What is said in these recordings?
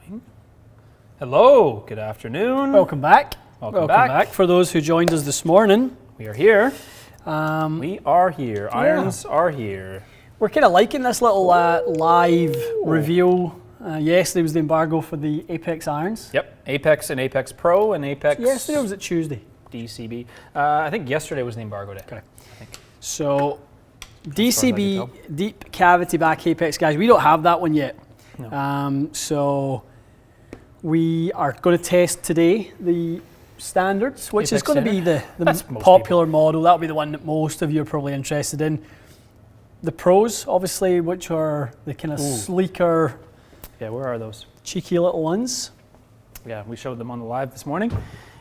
going. Hello, good afternoon. Welcome back. Welcome back. For those who joined us this morning. We are here. We are here. Yeah. Irons are here. We're kind of liking this little live reveal. Yesterday was the embargo for the Apex irons. Yep, Apex and Apex Pro and Apex... Yesterday or was it Tuesday? DCB. I think yesterday was the embargo day. Okay. So, DCB, Deep Cavity Back Apex, guys, we don't have that one yet. No. So, we are going to test today the standards, which Apex is going to be the popular model. That'll be the one that most of you are probably interested in. The Pros, obviously, which are the kind of sleeker... Yeah, where are those? Cheeky little ones. Yeah, we showed them on the live this morning.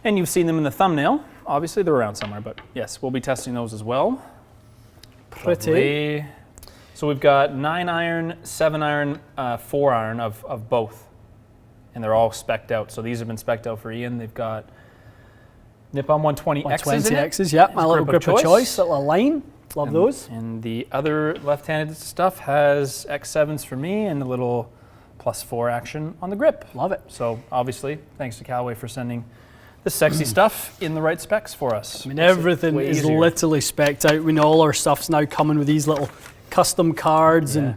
And you've seen them in the thumbnail. Obviously, they're around somewhere, but yes, we'll be testing those as well. Pretty. Lovely. So we've got 9-iron, 7-iron, 4-iron of both. And they're all spec'd out. So these have been spec'd out for Ian. They've got Nippon 120X's in it. 120X's, yep. My little grip of choice, little line. Love those. And the other left-handed stuff has X7s for me and the little +4 action on the grip. Love it. So obviously, thanks to Callaway for sending the sexy stuff in the right specs for us. I mean, everything is literally spec'd out. We know all our stuff's now coming with these little custom cards and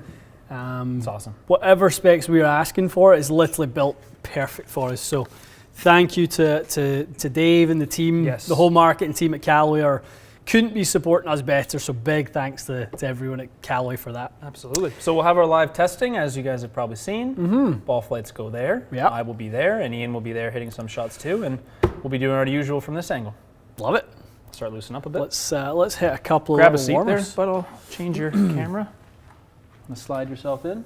it's awesome. Whatever specs we are asking for is literally built perfect for us. So thank you to Dave and the team, the whole marketing team at Callaway couldn't be supporting us better, so big thanks to everyone at Callaway for that. Absolutely. So we'll have our live testing, as you guys have probably seen. Ball flights go there. Yep. I will be there, and Ian will be there hitting some shots too, and we'll be doing our usual from this angle. Love it. Start loosening up a bit. Let's hit a couple Grab of a seat warmers. there, but I'll change your camera. And slide yourself in.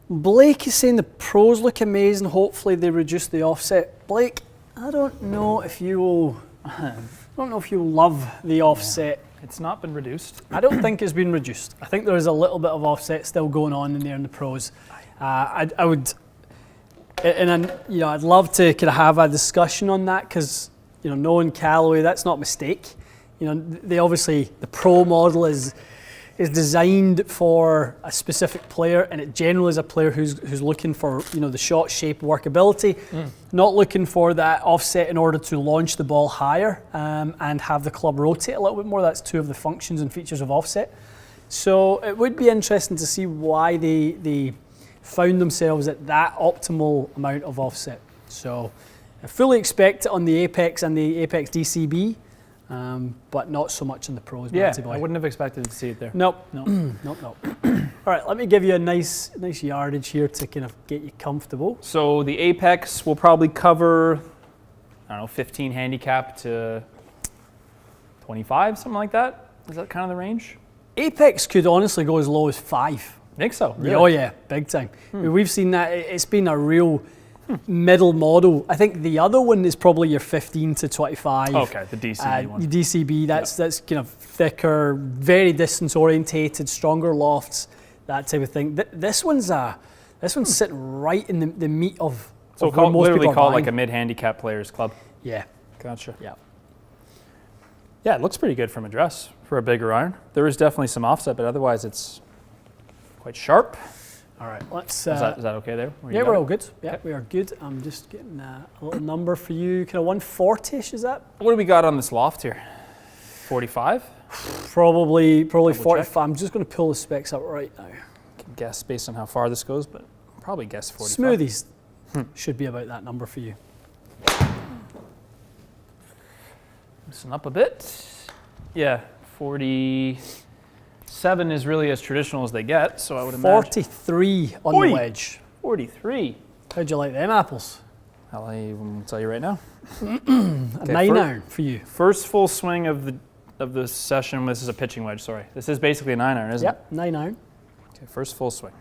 Blake is saying the Pros look amazing. Hopefully they reduce the offset. Blake, I don't know if you will... I don't know if you love the offset. Yeah. It's not been reduced. I don't think it's been reduced. I think there is a little bit of offset still going on in there in the Pros. I would, and I'd love to kind of have a discussion on that because knowing Callaway, that's not a mistake. They obviously the Pro model is designed for a specific player, and it generally is a player who's looking for the shot shape workability, not looking for that offset in order to launch the ball higher and have the club rotate a little bit more. That's two of the functions and features of offset. So it would be interesting to see why they found themselves at that optimal amount of offset. So I fully expect it on the Apex and the Apex DCB. But not so much in the Pros. Yeah, I wouldn't have expected to see it there. Nope. All right, let me give you a nice yardage here to kind of get you comfortable. So the Apex will probably cover, 15 handicap to 25, something like that. Is that kind of the range? Apex could honestly go as low as 5. I think so. Really? Oh yeah, big time. I mean, we've seen that. It's been a real middle model. I think the other one is probably your 15 to 25. Okay, the DCB one. DCB, that's kind of thicker, very distance orientated, stronger lofts, that type of thing. This one's sitting right in the meat of. So literally called like a mid-handicap players club. Yeah. Gotcha. Yeah. Yeah, it looks pretty good from address for a bigger iron. There is definitely some offset, but otherwise it's quite sharp. All right, let's... is that okay there? Yeah, we're all good. Yeah, okay. We are good. I'm just getting a little number for you. Kind of 140-ish, is that? What do we got on this loft here? 45? Probably 45. Check. I'm just going to pull the specs up right now. Can guess based on how far this goes, but probably guess 45. Smoothies should be about that number for you. Loosen up a bit. Yeah, 47 is really as traditional as they get, so I would imagine. 43 on the wedge. 43. How'd you like them apples? I'll even tell you right now. A 9-iron for you. First full swing of the session. This is a pitching wedge. Sorry, this is basically a 9-iron, isn't it? Yep, 9-iron. Okay, first full swing.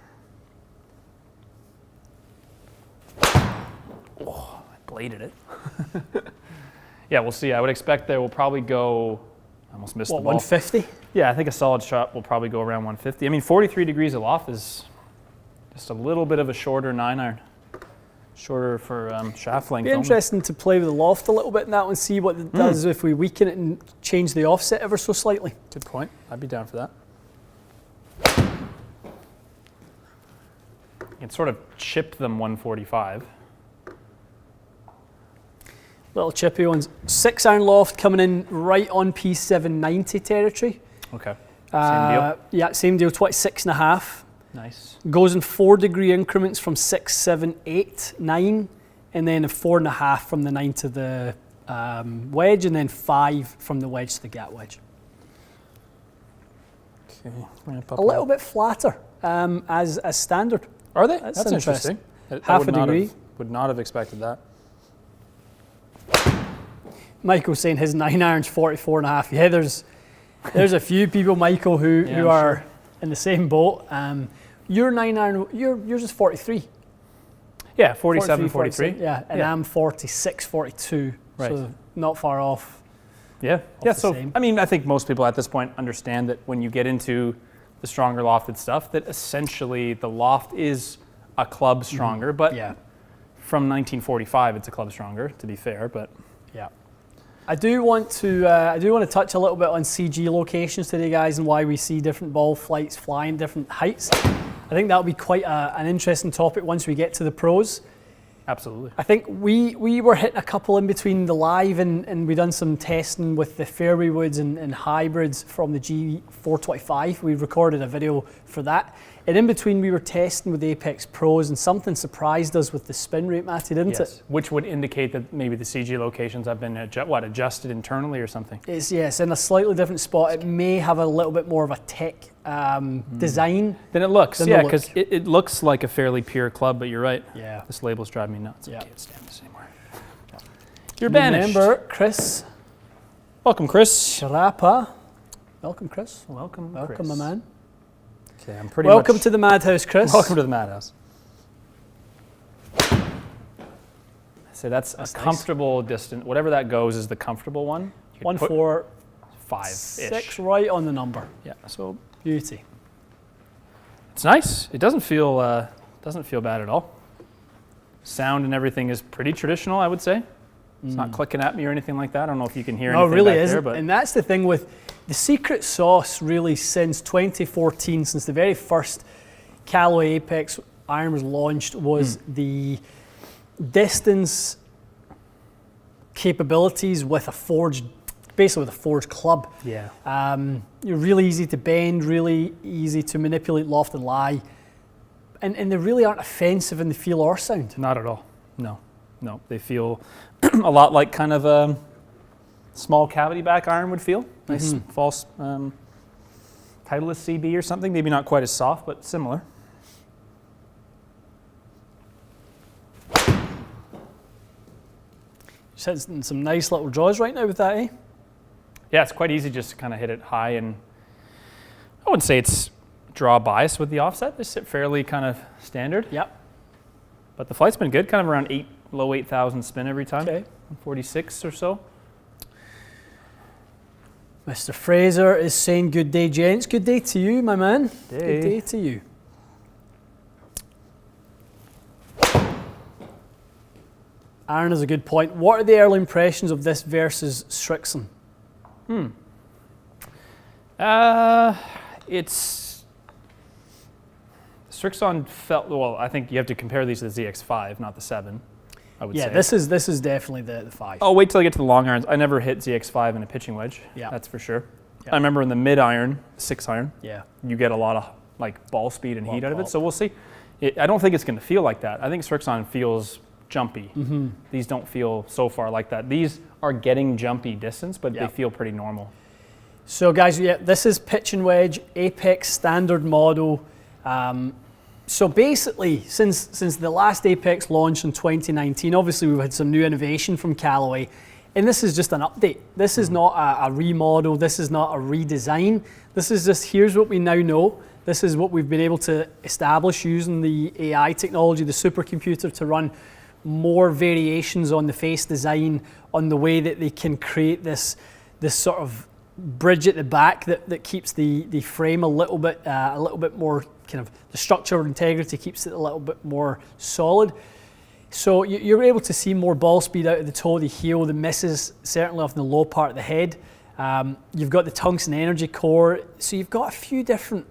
Oh, I bladed it. Yeah, we'll see. I would expect they will probably go. I almost missed the ball. 150? Yeah, I think a solid shot will probably go around 150. I mean, 43 degrees aloft is just a little bit of a shorter 9-iron. Shorter for shaft length. Be interesting to play with the loft a little bit in that one, see what it does if we weaken it and change the offset ever so slightly. Good point. I'd be down for that. You can sort of chip them 145. Little chippy ones. 6-iron loft coming in right on P790 territory. Okay. Same deal. Yeah, same deal. 26.5. Nice. Goes in 4-degree increments from 6, 7, 8, 9, and then a 4.5 from the 9 to the wedge, and then 5 from the wedge to the gap wedge. Okay. A little bit flatter as standard. Are they? That's interesting. Half a degree. Would not have expected that. Michael's saying his 9-iron's 44.5. Yeah, there's a few people, Michael, who are in the same boat. Your 9-iron, yours is 43. Yeah, 47, 43. Yeah, and I'm 46, 42. Right. So not far off. Yeah. Yeah. the So same. I mean, I think most people at this point understand that when you get into the stronger lofted stuff, that essentially the loft is a club stronger. But Yeah. from 1945, it's a club stronger. To be fair, but Yeah. I do want to touch a little bit on CG locations today, guys, and why we see different ball flights flying different heights. I think that'll be quite an interesting topic once we get to the pros. absolutely. I think we were hitting a couple in between the live and we done some testing with the fairway woods and hybrids from the G425. We recorded a video for that. And in between we were testing with the Apex Pros, and something surprised us with the spin rate, Matty, didn't it? Which would indicate that maybe the CG locations have been adjusted internally or something. It's in a slightly different spot. It may have a little bit more of a tech design. Then it looks, Then yeah, the look. because it looks like a fairly pure club, but you're right. Yeah. This label's driving me nuts. Yeah. I can't stand this anymore. You're banished. Remember, Chris Welcome, Chris. Sharapa. Welcome, Chris. Welcome, Welcome, Chris. my man. Okay, I'm pretty Welcome much, to the Madhouse, Chris. Welcome to the Madhouse. So that's That's a nice. comfortable distance. Whatever that goes is the comfortable one. You could put 1-4-6, 5-ish. right on the number. Yeah, so Beauty. it's nice. It doesn't feel bad at all. Sound and everything is pretty traditional, I would say. It's not clicking at me or anything like that. I don't know if you can hear No, it anything really back isn't. there, but And that's the thing with the secret sauce, really, since 2014, since the very first Callaway Apex iron was launched, was the distance capabilities with a forged, basically with a forged club. yeah. You're really easy to bend, really easy to manipulate loft and lie. And they really aren't offensive in the feel or sound. Not at all. No. They feel a lot like kind of a small cavity back iron would feel. Nice false Titleist CB or something. Maybe not quite as soft, but similar. Just hitting some nice little draws right now with that, eh? Yeah, it's quite easy just to kind of hit it high, and I wouldn't say it's draw bias with the offset. They sit fairly kind of standard. Yep. But the flight's been good, kind of around low 8,000 spin every time. Okay. 46 or so. Mr. Fraser is saying good day, gents. Good day to you, my man. Day. Good day to you. Aaron has a good point. What are the early impressions of this versus Strixon? It's Strixon felt well. I think you have to compare these to the ZX5, not the 7. I would Yeah, say. this is definitely the 5. Oh, wait till I get to the long irons. I never hit ZX5 in a pitching wedge. Yeah. That's for sure. Yeah. I remember in the mid iron, 6-iron, Yeah. you get a lot of like ball speed and Lot heat out of it. pop. So we'll see. I don't think it's going to feel like that. I think Strixon feels jumpy. These don't feel so far like that. These are getting jumpy distance, but Yeah. they feel pretty normal. So guys, yeah, this is pitch and wedge, Apex standard model. So basically, since the last Apex launch in 2019, obviously we've had some new innovation from Callaway, and this is just an update. This is not a remodel, this is not a redesign. This is just, here's what we now know. This is what we've been able to establish using the AI technology, the supercomputer, to run more variations on the face design, on the way that they can create this sort of bridge at the back that keeps the frame a little bit more kind of, the structural integrity keeps it a little bit more solid. So you're able to see more ball speed out of the toe, the heel, the misses certainly off the low part of the head. You've got the tungsten energy core, so you've got a few different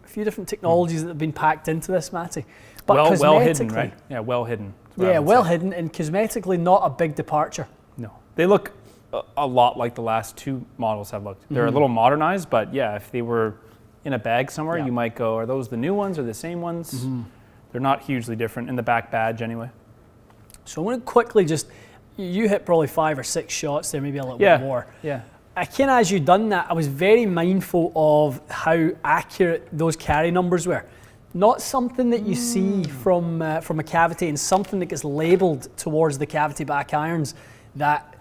technologies that have been packed into this, Matty. But well hidden, cosmetically- right? Yeah, well hidden. is what I Yeah, would well say. hidden, and cosmetically not a big departure. No, they look a lot like the last two models have looked. They're a little modernized, but yeah, if they were in a bag somewhere, Yeah. you might go, are those the new ones or the same ones? They're not hugely different in the back badge anyway. So I'm going to quickly just, you hit probably 5 or 6 shots there, maybe a little Yeah, bit more. yeah. I kind of, as you done that, I was very mindful of how accurate those carry numbers were. Not something that you see from a cavity, and something that gets labelled towards the cavity back irons that,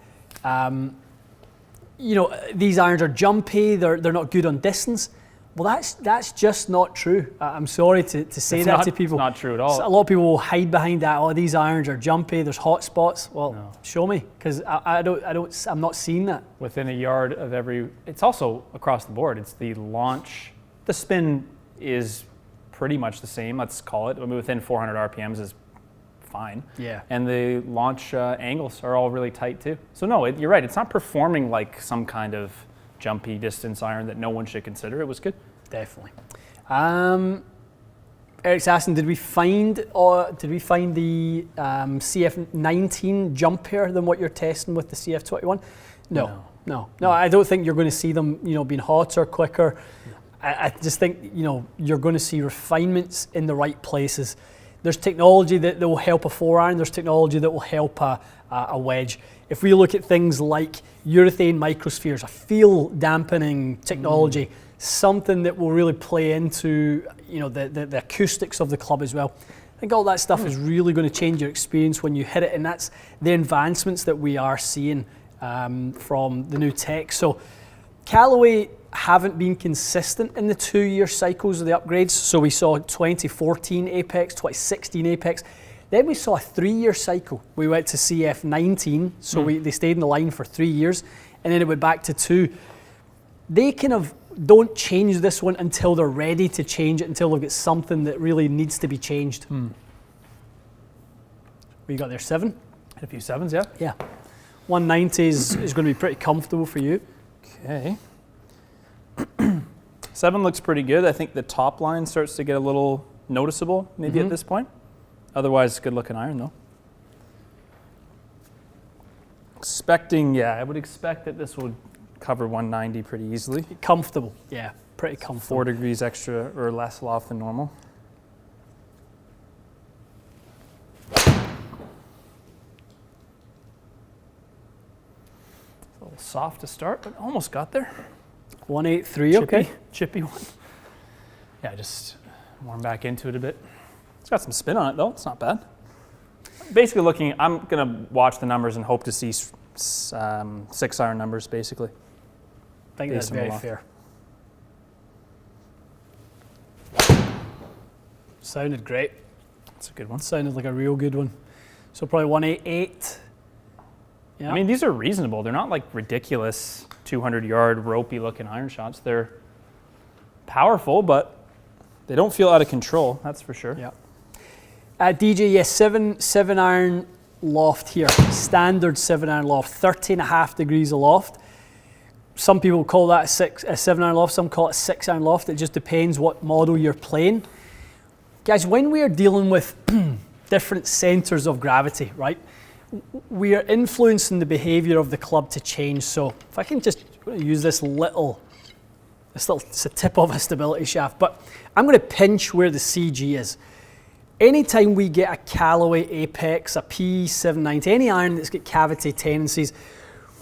these irons are jumpy, they're not good on distance. Well, that's just not true. I'm sorry to say It's that not- to people. it's not true at all. A lot of people will hide behind that. Oh, these irons are jumpy. There's hot spots. Well, No. show me, because I'm not seeing that. Within a yard of every, it's also across the board. It's the launch, the spin is pretty much the same, let's call it. I mean, within 400 RPMs is fine. Yeah. And the launch angles are all really tight too. So no, you're right. It's not performing like some kind of jumpy distance iron that no one should consider. It was good. Definitely. Eric's asking, did we find the CF19 jumpier than what you're testing with the CF21? No. I don't think you're going to see them, being hotter, quicker. I just think, you're going to see refinements in the right places. There's technology that will help a 4-iron. There's technology that will help a wedge. If we look at things like urethane microspheres, a feel dampening technology, something that will really play into the acoustics of the club as well. I think all that stuff is really going to change your experience when you hit it, and that's the advancements that we are seeing from the new tech. So Callaway haven't been consistent in the 2-year cycles of the upgrades. So we saw 2014 Apex, 2016 Apex. Then we saw a 3-year cycle. We went to CF19, so they stayed in the line for 3 years, and then it went back to 2. They kind of don't change this one until they're ready to change it, until they've got something that really needs to be changed. What you got there, 7? Hit a few 7s, yeah. Yeah. 190 is going to be pretty comfortable for you. Okay. 7 looks pretty good. I think the top line starts to get a little noticeable maybe at this point. Otherwise, good looking iron though. I would expect that this would cover 190 pretty easily. Comfortable, yeah, pretty comfortable. 4 degrees extra or less loft than normal. A little soft to start, but almost got there. 183, okay. Chippy one. Yeah, just warm back into it a bit. It's got some spin on it though, it's not bad. Basically I'm gonna watch the numbers and hope to see 6-iron numbers basically. I think that's based on the very loft. fair. Sounded great. That's a good one. Sounded like a real good one. So probably 188. Yeah. I mean, these are reasonable. They're not like ridiculous 200-yard ropey looking iron shots. They're powerful, but they don't feel out of control, that's for sure. Yeah. DJ, yes, 7-iron loft here. Standard 7-iron loft, 30.5 degrees aloft. Some people call that a 7-iron loft, some call it a 6-iron loft. It just depends what model you're playing. Guys, when we are dealing with different centers of gravity, right, we are influencing the behavior of the club to change. So if I can just use it's a tip of a stability shaft, but I'm going to pinch where the CG is. Anytime we get a Callaway Apex, a P790, any iron that's got cavity tendencies,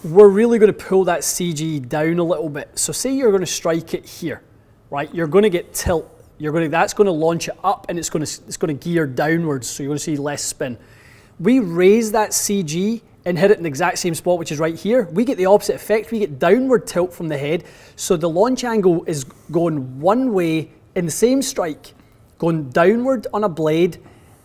we're really going to pull that CG down a little bit. So say you're going to strike it here, right? You're going to get tilt. That's going to launch it up, and it's going to gear downwards. So you're going to see less spin. We raise that CG and hit it in the exact same spot, which is right here. We get the opposite effect. We get downward tilt from the head. So the launch angle is going one way in the same strike, going downward on a blade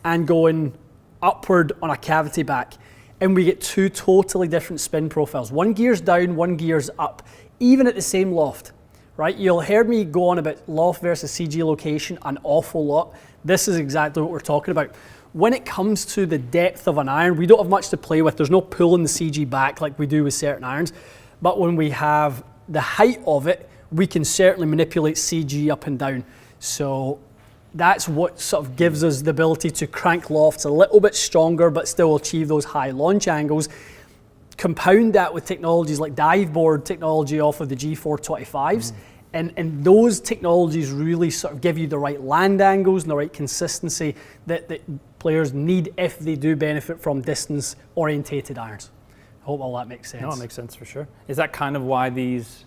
and going upward on a cavity back. And we get 2 totally different spin profiles. One gears down, one gears up, even at the same loft, right? You'll hear me go on about loft versus CG location an awful lot. This is exactly what we're talking about. When it comes to the depth of an iron, we don't have much to play with. There's no pulling the CG back like we do with certain irons. But when we have the height of it, we can certainly manipulate CG up and down. So that's what sort of gives us the ability to crank lofts a little bit stronger, but still achieve those high launch angles. Compound that with technologies like dive board technology off of the G425s. And those technologies really sort of give you the right land angles and the right consistency that players need if they do benefit from distance-orientated irons. I hope all that makes sense. No, it makes sense for sure. Is that kind of why these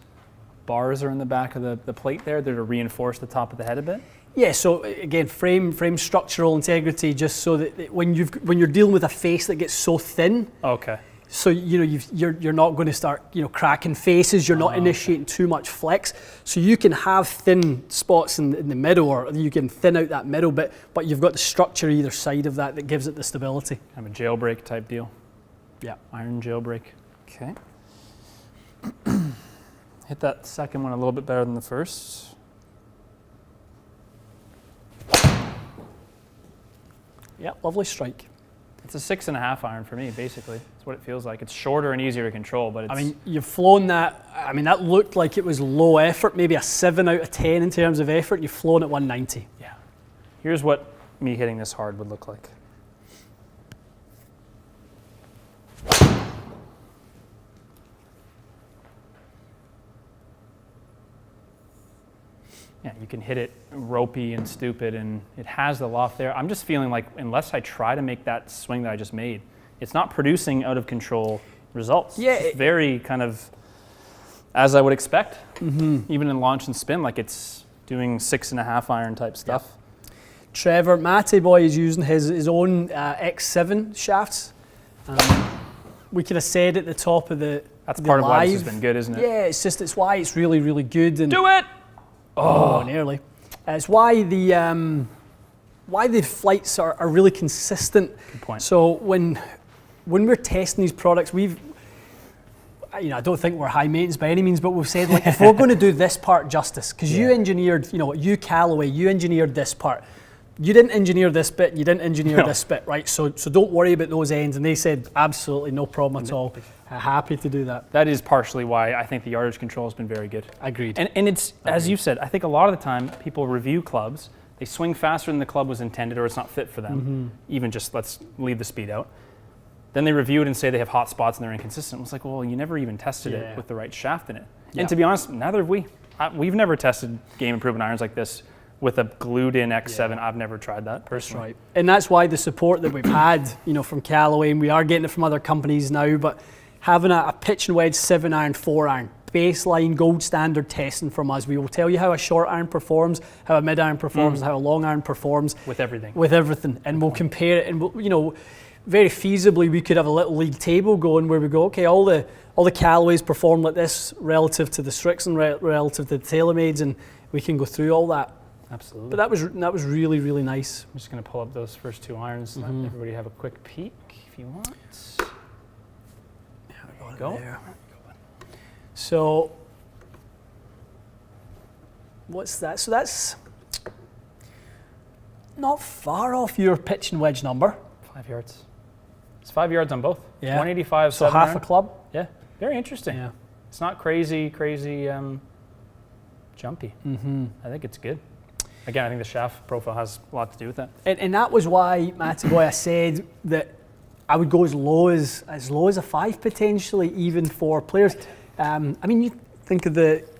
bars are in the back of the plate there? They're to reinforce the top of the head a bit? Yeah, so again, frame structural integrity, just so that when you're dealing with a face that gets so thin, Okay. so you're not going to start cracking faces. You're not initiating too much flex, so you can have thin spots in the middle, or you can thin out that middle bit, but you've got the structure either side of that gives it the stability. Kind of a jailbreak type deal. Yeah. Iron jailbreak. Okay. Hit that second one a little bit better than the first. Yeah, lovely strike. It's a 6.5 iron for me, basically. That's what it feels like. It's shorter and easier to control, but it's... I mean, you've flown that. I mean, that looked like it was low effort, maybe a 7 out of 10 in terms of effort. You've flown at 190. Yeah. Here's what me hitting this hard would look like. Yeah, you can hit it ropey and stupid, and it has the loft there. I'm just feeling like unless I try to make that swing that I just made, it's not producing out of control results. Yeah, it's very kind of as I would expect, even in launch and spin, like it's doing 6.5 iron type stuff. Yeah. Trevor, Matty Boy is using his own X7 shafts. We could have said at the top of the That's part of live, why this has been good, isn't it? Yeah, it's why it's really, really good. And do it! Oh, nearly. It's why the flights are really consistent. Good point. So when we're testing these products, I don't think we're high maintenance by any means, but we've said, like, if we're going to do this part justice, because you engineered, you Callaway, you engineered this part. You didn't engineer this bit, you didn't engineer this bit, right? So don't worry about those ends. And they said, absolutely no problem at all. Happy to do that. That is partially why I think the yardage control has been very good. Agreed. And it's, as you said, I think a lot of the time people review clubs, they swing faster than the club was intended or it's not fit for them. Even just let's leave the speed out. Then they review it and say they have hot spots and they're inconsistent. It's like, well, you never even tested it with the right shaft in it. And to be honest, neither have we. We've never tested game improvement irons like this with a glued in X7. I've never tried that personally. That's right. And that's why the support that we've had, from Callaway, and we are getting it from other companies now, but having a pitch and wedge 7-iron, 4-iron, baseline gold standard testing from us. We will tell you how a short iron performs, how a mid iron performs, and how a long iron performs. With everything. With everything. And we'll compare it, and we'll, very feasibly we could have a little league table going where we go, okay, all the Callaways perform like this relative to the Strixon, relative to the TaylorMades, and we can go through all that. Absolutely. But that was really, really nice. I'm just going to pull up those first two irons. Let everybody have a quick peek if you want. Go. There. So, what's that? So that's not far off your pitch and wedge number. 5 yards. It's 5 yards on both. Yeah. 185. So half a club. Yeah. Very interesting. Yeah. It's not crazy, jumpy. I think it's good. Again, I think the shaft profile has a lot to do with that. And that was why, Matty Boy, I said that I would go as low as a 5 potentially, even for players. I mean, you think of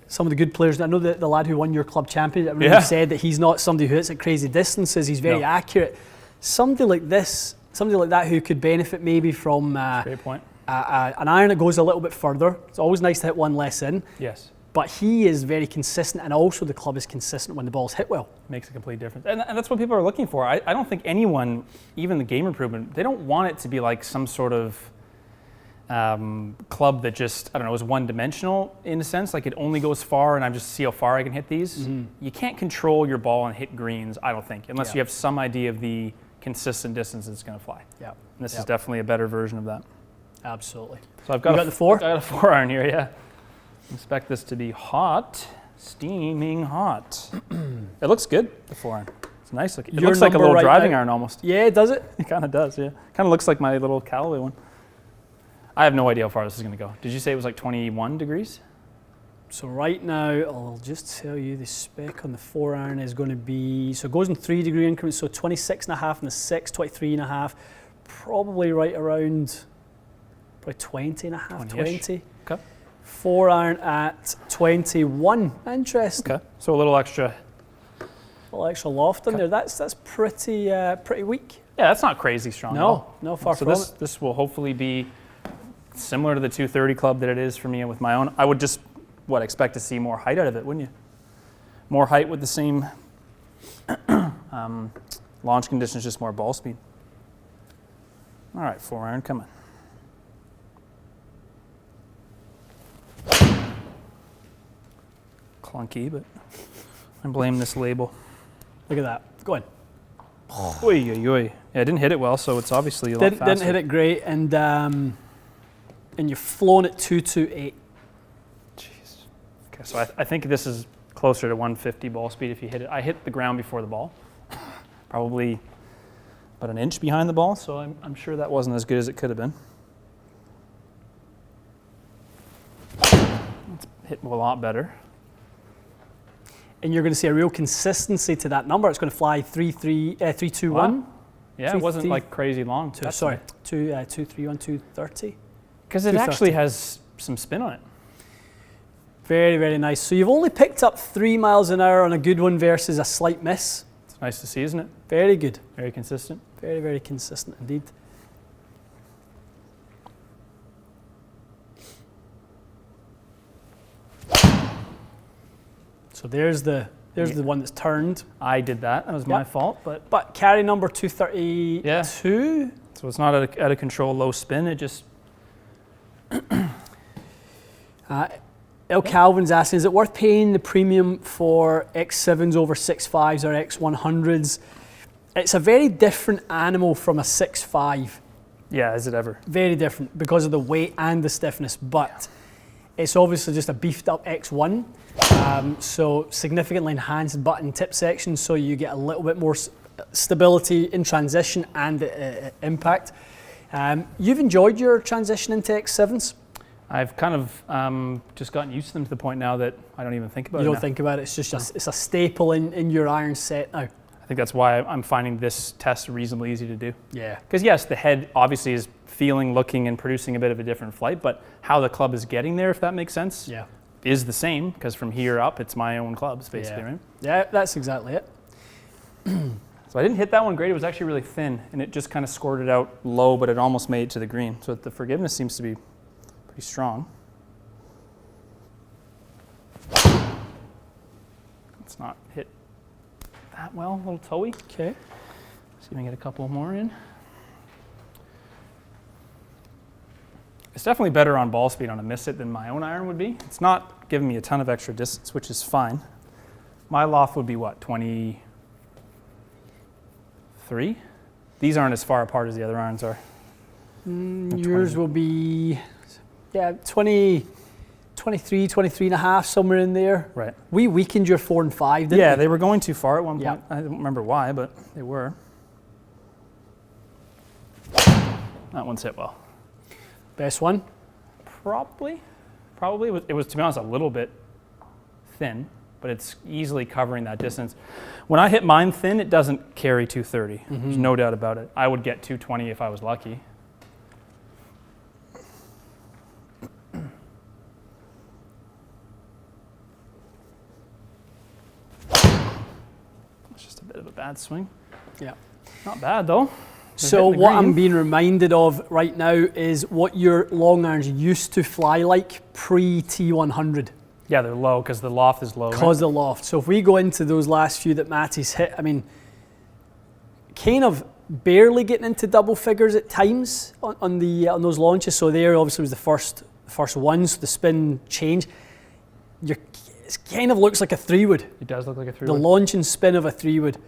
some of the good players. I know that the lad who won your club championship really said that he's not somebody who hits at crazy distances. He's very accurate. Somebody like this, somebody like that who could benefit maybe from great point. An iron that goes a little bit further. It's always nice to hit one less in. Yes. But he is very consistent, and also the club is consistent when the ball's hit well. Makes a complete difference. And that's what people are looking for. I don't think anyone, even the game improvement, they don't want it to be like some sort of club that just, I don't know, is one-dimensional in a sense. Like it only goes far and I just see how far I can hit these. You can't control your ball and hit greens, I don't think, unless you have some idea of the consistent distance it's going to fly. Yeah. And this is definitely a better version of that. Absolutely. So I've got, the 4? I got a 4-iron here, yeah. Expect this to be hot, steaming hot. It looks good, the 4-iron. It's nice looking. It looks like a little driving iron almost. Yeah, does it? It kind of does, yeah. Kind of looks like my little Callaway one. I have no idea how far this is going to go. Did you say it was like 21 degrees? So right now, I'll just tell you the spec on the 4-iron is going to be, so it goes in 3-degree increments, so 26.5 in the 6, 23.5, probably right around, probably 20.5, 20. Okay. 4-iron at 21. Interesting. Okay. So a little extra. A little extra loft in there. That's pretty weak. Yeah, that's not crazy strong at all. No, far so from it. this will hopefully be similar to the 230 club that it is for me with my own. I would just expect to see more height out of it, wouldn't you? More height with the same launch conditions, just more ball speed. All right, 4-iron, come on. Clunky, but I blame this label. Look at that. Go on. Oy, oy, oy. Yeah, I didn't hit it well, so it's obviously a lot faster. Didn't hit it great, and you've flown at 228. Jeez. Okay, so I think this is closer to 150 ball speed if you hit it. I hit the ground before the ball, probably about an inch behind the ball, so I'm sure that wasn't as good as it could have been. It's hit a lot better. And you're going to see a real consistency to that number. It's going to fly 3-2-1. Wow. Yeah, it wasn't like crazy long. 2-3-1, 230. Because it actually has some spin on it. Very, very nice. So you've only picked up 3 miles an hour on a good one versus a slight miss. It's nice to see, isn't it? Very good. Very consistent. Very, very consistent indeed. So there's the one that's turned. I did that. That was my fault, But carry number 232. Yeah. So it's not out of control, low spin. It just. El Calvin's asking, is it worth paying the premium for X7s over 6.5s or X100s? It's a very different animal from a 6.5. Yeah, is it ever? Very different because of the weight and the stiffness, but it's obviously just a beefed up X1. So significantly enhanced button tip section, so you get a little bit more stability in transition and impact. You've enjoyed your transition into X7s? I've kind of just gotten used to them to the point now that I don't even think about it. You don't think about it, it's just it's a staple in your iron set now. I think that's why I'm finding this test reasonably easy to do. Yeah. Because yes, the head obviously is feeling, looking, and producing a bit of a different flight, but how the club is getting there, if that makes sense, is the same, because from here up, it's my own clubs, basically, right? Yeah, that's exactly it. So I didn't hit that one great. It was actually really thin, and it just kind of scored it out low, but it almost made it to the green. So the forgiveness seems to be pretty strong. It's not hit that well, a little toey. Okay. See if I can get a couple more in. It's definitely better on ball speed on a miss it than my own iron would be. It's not giving me a ton of extra distance, which is fine. My loft would be what, 23? These aren't as far apart as the other irons are. Yours will be, 23, 23 and a half, somewhere in there. Right. We weakened your 4 and 5, didn't we? Yeah, they were going too far at one point. Yeah. I don't remember why, but they were. That one's hit well. Best one? Probably. It was, to be honest, a little bit thin, but it's easily covering that distance. When I hit mine thin, it doesn't carry 230. There's no doubt about it. I would get 220 if I was lucky. It's just a bit of a bad swing. Yeah. Not bad, though. So what I'm being reminded of right now is what your long irons used to fly like pre-T100. Yeah, they're low because the loft is low. Because the loft. So if we go into those last few that Matty's hit, I mean, kind of barely getting into double figures at times on those launches. So there obviously was the first ones, the spin change. It kind of looks like a 3-wood. It does look like a 3-wood. The launch and spin of a 3-wood.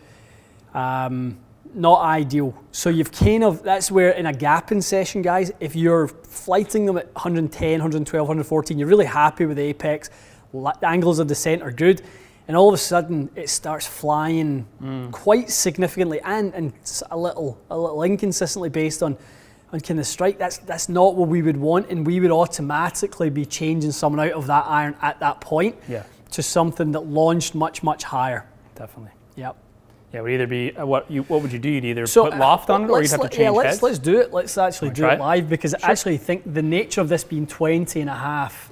Not ideal. So you've kind of, that's where in a gapping session, guys, if you're flighting them at 110, 112, 114, you're really happy with the apex, angles of descent are good, and all of a sudden it starts flying quite significantly and a little inconsistently based on kind of strike, that's not what we would want, and we would automatically be changing someone out of that iron at that point to something that launched much, much higher. Definitely. Yep. Yeah, it would either be, what would you do? You'd either put loft on it, or you'd have to change heads? Let's do it. Let's actually do it live, because I Sure. actually think the nature of this being 20 and a half,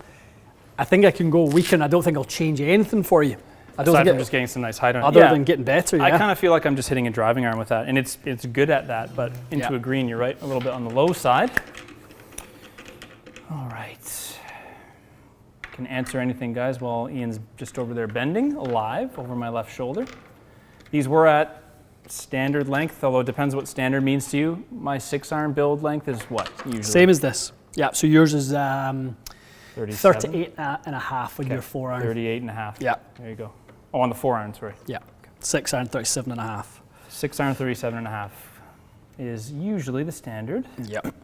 I think I can go weaker, and I don't think I'll change anything for you. I don't Aside think from just getting some nice height on it. other than getting better, I kind of feel like I'm just hitting a driving iron with that, and it's good at that, but into a green, you're right, a little bit on the low side. All right. Can answer anything, guys, while Ian's just over there bending, live, over my left shoulder. These were at standard length, although it depends what standard means to you. My 6-iron build length is what, usually? Same as this. Yeah, so yours is 38 and a half on your 4-iron. 38 and a half. Yeah. There you go. Oh, on the 4-iron, sorry. Yeah. 6-iron, 37 and a half. 6-iron, 37 and a half is usually the standard. Yep.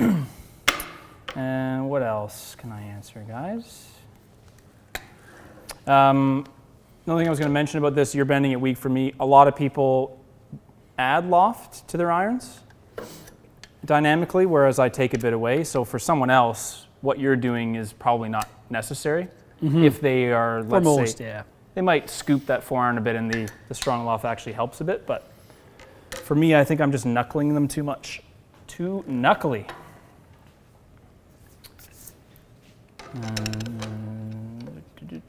And what else can I answer, guys? Another thing I was going to mention about this, you're bending it weak for me. A lot of people add loft to their irons dynamically, whereas I take a bit away. So for someone else, what you're doing is probably not necessary. If they are, let's say, they might scoop that 4-iron a bit, and the strong loft actually helps a bit. But for me, I think I'm just knuckling them too much. Too knuckly.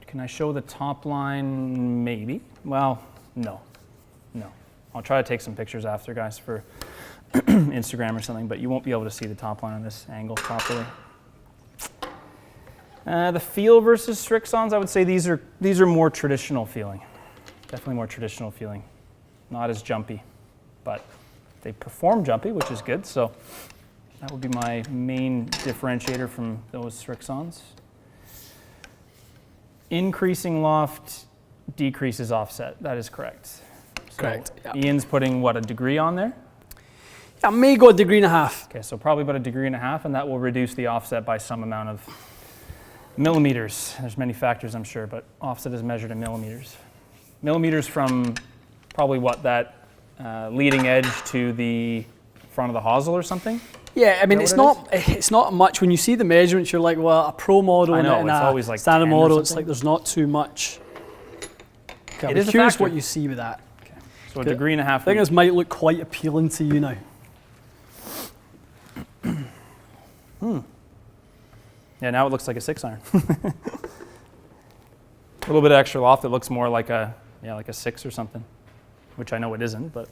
Can I show the top line? Maybe. Well, no. I'll try to take some pictures after, guys, for Instagram or something, but you won't be able to see the top line on this angle properly. The feel versus Strixons, I would say these are more traditional feeling. Definitely more traditional feeling. Not as jumpy, but they perform jumpy, which is good. So that would be my main differentiator from those Strixons. Increasing loft decreases offset. That is correct. So Correct. Yep. Ian's putting, what, a degree on there? I may go a degree and a half. Okay, so probably about a degree and a half, and that will reduce the offset by some amount of millimeters. There's many factors, I'm sure, but offset is measured in millimeters. Millimeters from probably what, that leading edge to the front of the hosel or something? Yeah, I mean, it's not much. When you see the measurements, you're like, well, a pro model and always a like standard 10 or model, it's something. like there's not too much. Okay, It I'm is a curious factor. what you see with that. Okay. So a degree and a half. I think this might look quite appealing to you now. Yeah, now it looks like a 6-iron. A little bit of extra loft. It looks more like a 6 or something, which I know it isn't, but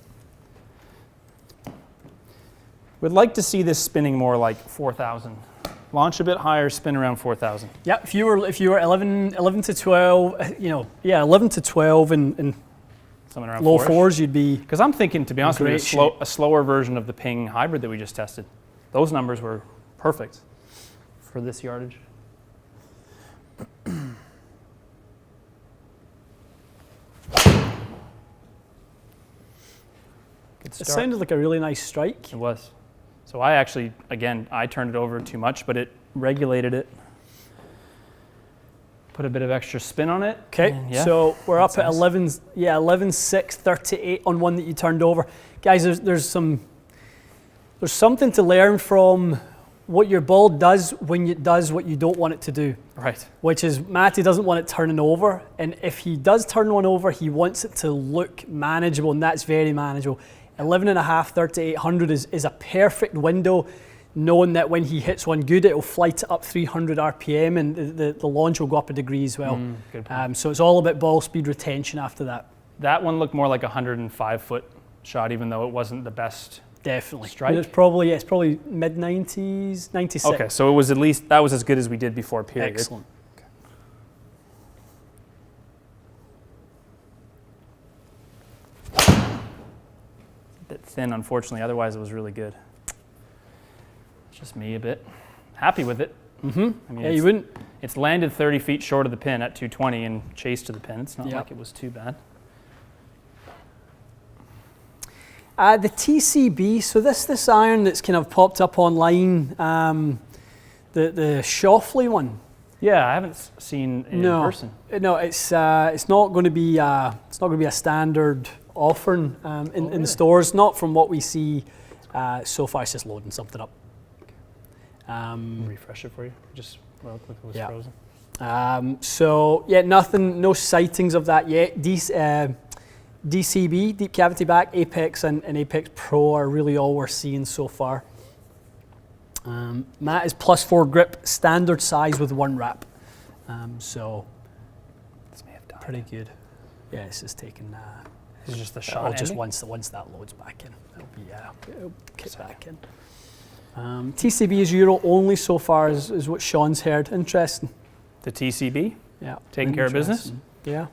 would like to see this spinning more like 4,000. Launch a bit higher, spin around 4,000. Yeah, if you were 11 to 12, 11 to 12 and Something around low 4-ish. fours, you'd be. Because I'm thinking, to be honest with you, great a slower version of the Ping hybrid that we just tested. Those numbers were perfect for this yardage. Good It start. sounded like a really nice strike. It was. So I actually, again, I turned it over too much, but it regulated it. Put a bit of extra spin on it. Okay, and yeah, so we're up that's at nice. 11, 6, 38 on one that you turned over. Guys, there's something to learn from what your ball does when it does what you don't want it to do. Right. Which is, Matty doesn't want it turning over, and if he does turn one over, he wants it to look manageable, and that's very manageable. 11 and a half, 3800 is a perfect window, knowing that when he hits one good, it'll fly to up 300 RPM, and the launch will go up a degree as well. Good point. So it's all about ball speed retention after that. That one looked more like a 105-foot shot, even though it wasn't the best. Definitely. Strike? It's probably mid 90s, 96. Okay, so it was at least, that was as good as we did before, period. Excellent. A bit thin, unfortunately. Otherwise, it was really good. It's just me a bit. Happy with it. Mm-hmm. I mean, Yeah, you wouldn't. It's landed 30 feet short of the pin at 220 and chased to the pin. It's not Yep. like it was too bad. The TCB, so this iron that's kind of popped up online, the Shoffley one. Yeah, I haven't seen it in person. No, it's not going to be a standard offering in the stores. Not from what we see so far. It's just loading something up. Refresh it for you, just real quick. It was Yeah. frozen. So yeah, nothing, no sightings of that yet. DCB, deep cavity back, Apex and Apex Pro are really all we're seeing so far. Matt is +4 grip, standard size with 1 wrap. So This may have died. pretty good. Yeah, it's just taking. This is just the Oh, shot. just ending? once that loads back in, it'll kick back in. TCB is Euro only so far, is what Sean's heard. Interesting. The TCB, Yeah. taking care of business. Interesting. Yeah.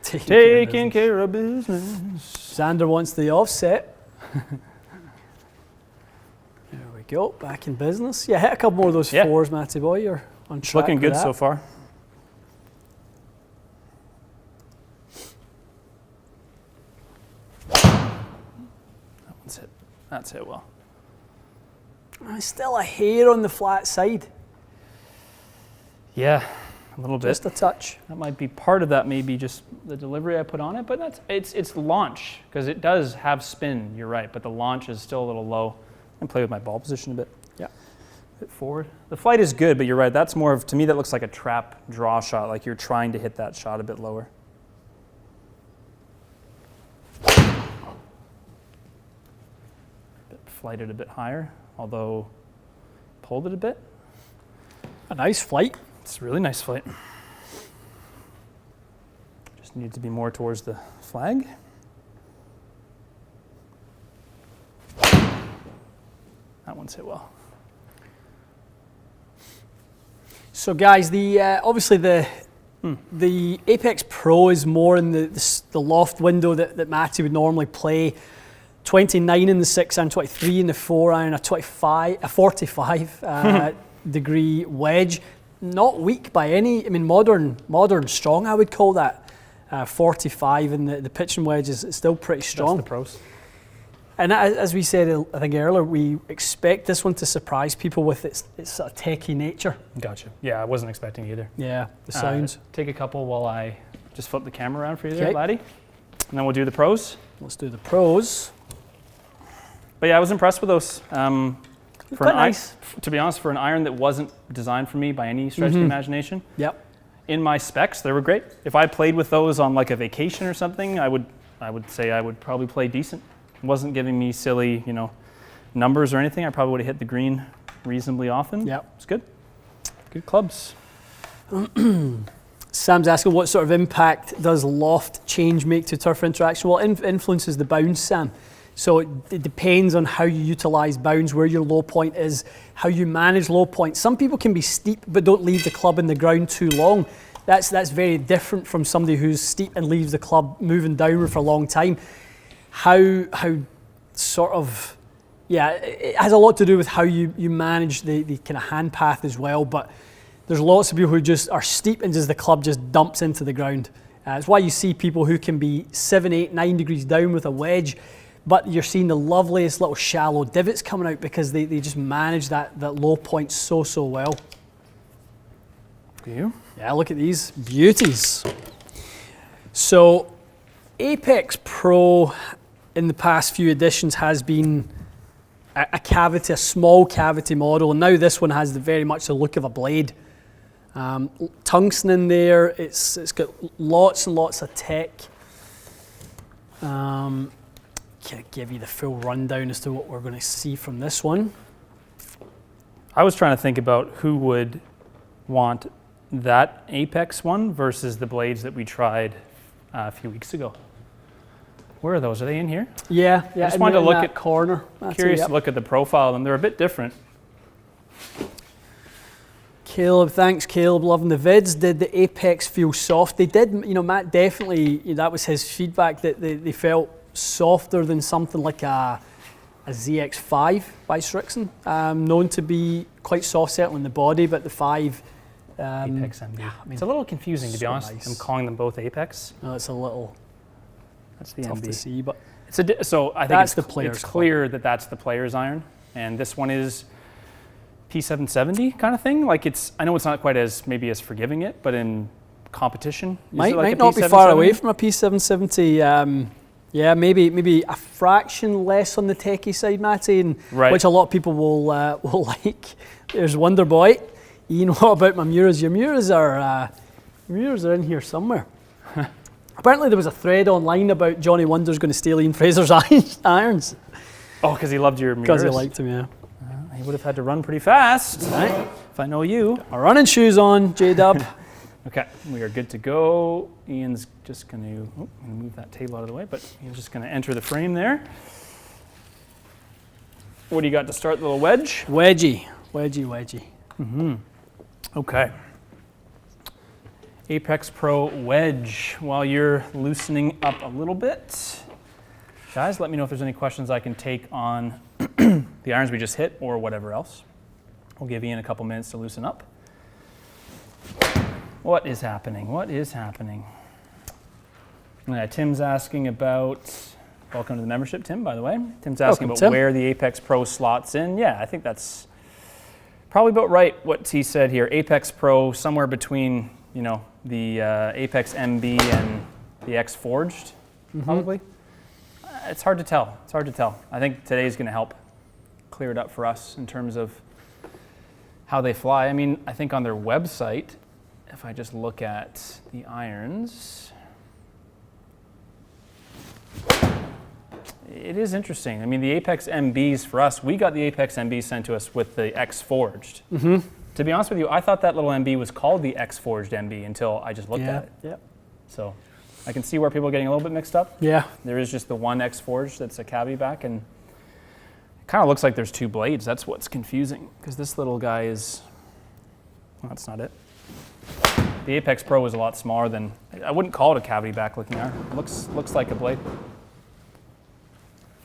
Taking care of business. Xander wants the offset. There we go, back in business. Yeah, hit a couple more of those Yeah. 4s, Matty boy. You're on track. Looking with good that. so far. That one's hit. That's hit well. Still a hair on the flat side, Yeah, a little bit. just a touch. That might be part of that, maybe just the delivery I put on it, but it's launch, because it does have spin, you're right, but the launch is still a little low. And play with my ball position a bit. Yeah. A bit forward. The flight is good, but you're right, that's more of, to me that looks like a trap draw shot, like you're trying to hit that shot a bit lower. Flighted a bit higher, although pulled it a bit. A nice flight. It's a really nice flight. Just needs to be more towards the flag. That one's hit well. So guys, the obviously the Apex Pro is more in the loft window that Matty would normally play. 29 in the 6 iron, 23 in the 4 iron, a 45 degree wedge. Not weak by any. I mean, modern strong. I would call that. 45 in the pitching wedge is still pretty strong. That's the pros. And as we said, I think earlier, we expect this one to surprise people with its sort of techie nature. Gotcha. Yeah, I wasn't expecting either. Yeah, the sounds. Take a couple while I just flip the camera around for you there, Okay. laddie. And then we'll do the pros. Let's do the pros. But yeah, I was impressed with those. Quite nice. To be honest, for an iron that wasn't designed for me by any stretch of the imagination, Yep. in my specs, they were great. If I played with those on like a vacation or something, I would say I would probably play decent. It wasn't giving me silly, numbers or anything. I probably would have hit the green reasonably often. Yep. It's good. Good clubs. Sam's asking, what sort of impact does loft change make to turf interaction? Well, it influences the bounce, Sam. So it depends on how you utilise bounds, where your low point is, how you manage low points. Some people can be steep but don't leave the club in the ground too long. That's very different from somebody who's steep and leaves the club moving downward for a long time. How sort of, yeah, it has a lot to do with how you manage the kind of hand path as well. But there's lots of people who just are steep and just the club just dumps into the ground. It's why you see people who can be 7, 8, 9 degrees down with a wedge, but you're seeing the loveliest little shallow divots coming out because they just manage that low point so well. You? Yeah, look at these beauties. So Apex Pro in the past few editions has been a cavity, a small cavity model, and now this one has very much the look of a blade. Tungsten in there, it's got lots and lots of tech. Can I give you the full rundown as to what we're going to see from this one? I was trying to think about who would want that Apex one versus the blades that we tried a few weeks ago. Where are those? Are they in here? Yeah. I just wanted to look that at corner. That's Curious it, to look at the profile of them. They're a bit different. Caleb, thanks Caleb, loving the vids. Did the Apex feel soft? They did, Matt definitely, that was his feedback, that they felt softer than something like a ZX5 by Strixon, known to be quite soft certainly in the body, but the 5... Apex MD. It's a little confusing to be so honest. nice. I'm calling them both Apex. No, it's a little That's the tough MD. to see, but So I think That's the player's it's clear that that's the player's iron, and this one is P770 kind of thing. Like I know it's not quite as maybe as forgiving it, but in competition, might like not be far away from a P770. Yeah, maybe a fraction less on the techie side, Matty, and Right. which a lot of people will like. There's Wonder Boy. Ian, what about my Muras? Your Muras are in here somewhere. Apparently there was a thread online about Johnny Wonder's going to steal Ian Fraser's irons. Oh, because he loved your mirrors. Because he liked him, yeah. He would have had to run pretty fast, Right. if I know you. My running shoes on, J-Dub. Okay, we are good to go. Ian's just going to move that table out of the way, but Ian's just going to enter the frame there. What do you got to start, the little wedge? Wedgie. Okay. Apex Pro wedge. While you're loosening up a little bit, guys, let me know if there's any questions I can take on the irons we just hit or whatever else. We'll give Ian a couple minutes to loosen up. What is happening? Tim's asking about, welcome to the membership, Tim, by the way. Tim's asking about where the Apex Pro slots in. Yeah, I think that's probably about right what he said here. Apex Pro, somewhere between, the Apex MB and the X Forged, probably. It's hard to tell. I think today's going to help clear it up for us in terms of how they fly. I mean, I think on their website, if I just look at the irons, it is interesting. I mean, the Apex MBs for us, we got the Apex MB sent to us with the X Forged. To be honest with you, I thought that little MB was called the X Forged MB until I just looked at it. Yeah. So I can see where people are getting a little bit mixed up. Yeah. There is just the one X Forged that's a cabbie back, and it kind of looks like there's two blades. That's what's confusing, because this little guy is, well, that's not it. The Apex Pro is a lot smaller than, I wouldn't call it a cavity back looking iron. It looks like a blade.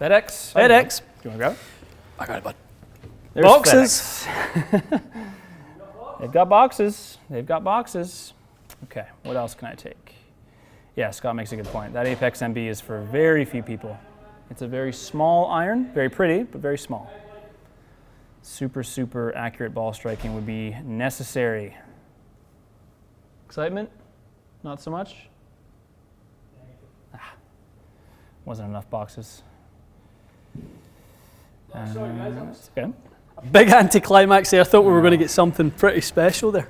FedEx. FedEx. Do you want to grab it? I got it, bud. There's Boxes. They've got boxes. Okay, what else can I take? Yeah, Scott makes a good point. That Apex MB is for very few people. It's a very small iron, very pretty, but very small. Super accurate ball striking would be necessary. Excitement? Not so much? Wasn't enough boxes. Sorry, guys. Okay. Big anticlimax there. I thought we were going to get something pretty special there.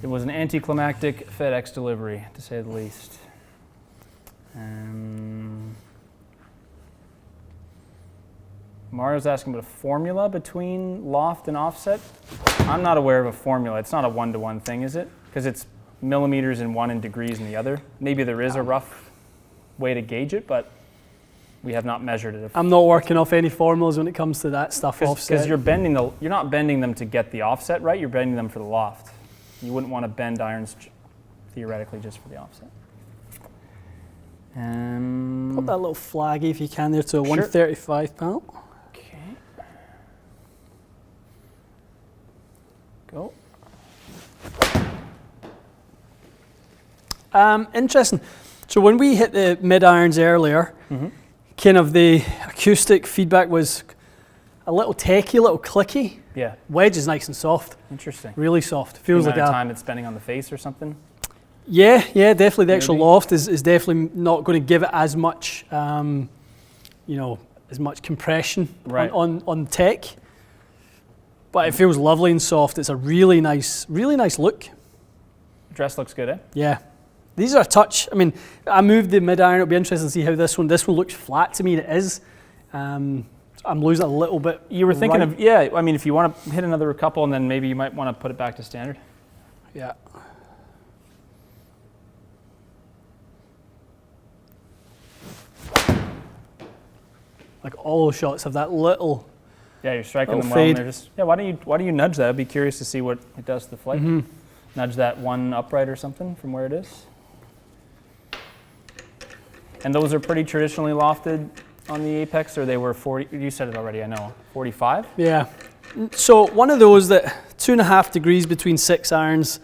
It was an anticlimactic FedEx delivery, to say the least. Mario's asking about a formula between loft and offset. I'm not aware of a formula. It's not a one-to-one thing, is it? Because it's millimeters in one and degrees in the other. Maybe there is a rough way to gauge it, but we have not measured it. I'm not working off any formulas when it comes to that stuff offset. Because you're not bending them to get the offset right, you're bending them for the loft. You wouldn't want to bend irons theoretically just for the offset. Put that little flaggy if you can there to a 135 pal. Okay. Go. Interesting. So when we hit the mid irons earlier, kind of the acoustic feedback was a little techy, a little clicky. Yeah. Wedge is nice and soft. Interesting. Really soft. Feels the like amount a of time it's spending on the face or something. Yeah, definitely. The extra Maybe. loft is definitely not going to give it as much, as much compression Right. on tech. But it feels lovely and soft. It's a really nice look. Dress looks good, eh? Yeah. These are a touch. I mean, I moved the mid iron. It'll be interesting to see how this one looks flat to me. And it is. I'm losing a little bit. You were thinking of, yeah, I mean, if you want to hit another couple and then maybe you might want to put it back to standard. Yeah. Like all shots have that little. Yeah, you're striking Little them well. And fade. they're just, yeah, why don't you nudge that? I'd be curious to see what it does to the flight. Nudge that one upright or something from where it is. And those are pretty traditionally lofted on the Apex, or they were 40, you said it already, I know, 45? Yeah. So one of those that 2.5 degrees between 6 irons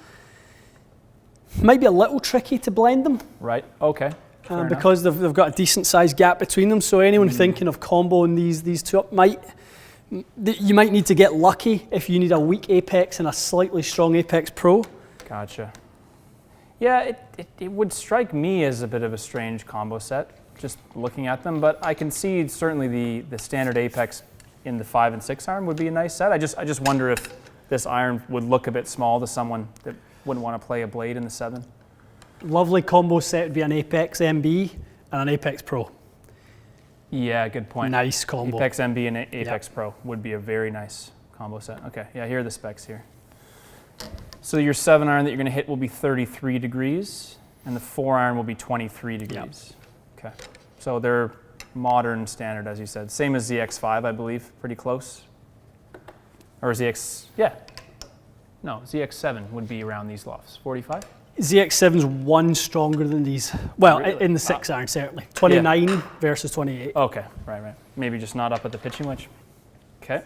might be a little tricky to blend them. Right, okay. Fair enough. Because they've got a decent sized gap between them. So anyone thinking of comboing these two up you might need to get lucky if you need a weak Apex and a slightly strong Apex Pro. Gotcha. Yeah, it would strike me as a bit of a strange combo set, just looking at them, but I can see certainly the standard Apex in the 5 and 6 iron would be a nice set. I just wonder if this iron would look a bit small to someone that wouldn't want to play a blade in the 7. Lovely combo set would be an Apex MB and an Apex Pro. Yeah, good point. Nice combo. Apex MB and Apex Pro would be a very nice combo set. Okay, yeah, here are the specs here. So your 7 iron that you're going to hit will be 33 degrees, and the 4 iron will be 23 degrees. Yep. Okay, so they're modern standard, as you said. Same as the X5, I believe, pretty close. Or ZX, yeah. No, ZX7 would be around these lofts. 45? ZX7's one stronger than these. Well, Really? in the 6 iron, certainly. 29 versus 28. Okay, right. Maybe just not up at the pitching wedge. Okay.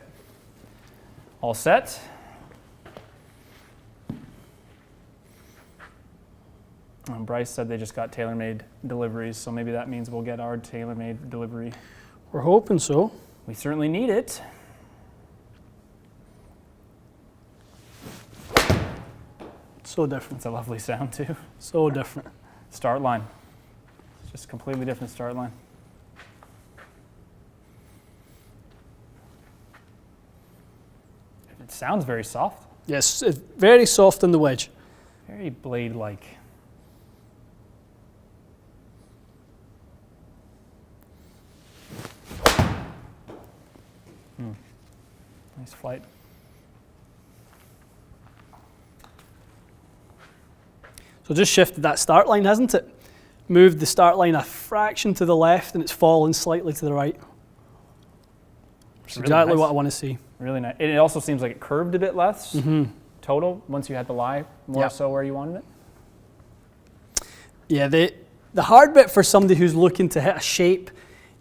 All set. Bryce said they just got tailor-made deliveries, so maybe that means we'll get our tailor-made delivery. We're hoping so. We certainly need it. So different. It's a lovely sound too. So different. Start line. It's just a completely different start line. It sounds very soft. Yes, it's very soft on the wedge. Very blade-like. Nice flight. So just shifted that start line, hasn't it? Moved the start line a fraction to the left and it's fallen slightly to the right. Which is Really exactly nice. what I want to see. Really nice. It also seems like it curved a bit less total once you had to lie more Yep. so where you wanted it. Yeah, the hard bit for somebody who's looking to hit a shape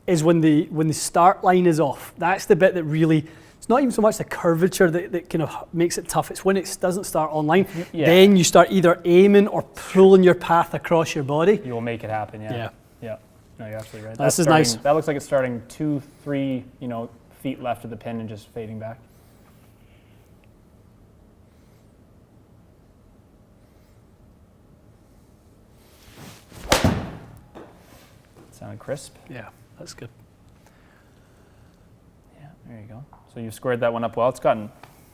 is when the start line is off. That's the bit that really, it's not even so much the curvature that kind of makes it tough. It's when it doesn't start on line. Yeah. Then you start either aiming or pulling your path across your body. You will make it happen, yeah. Yeah. No, you're absolutely right. This is starting, nice. That looks like it's starting 2-3, feet left of the pin and just fading back. Sounded crisp. Yeah, that's good. Yeah, there you go. So you've squared that one up well. It's gotten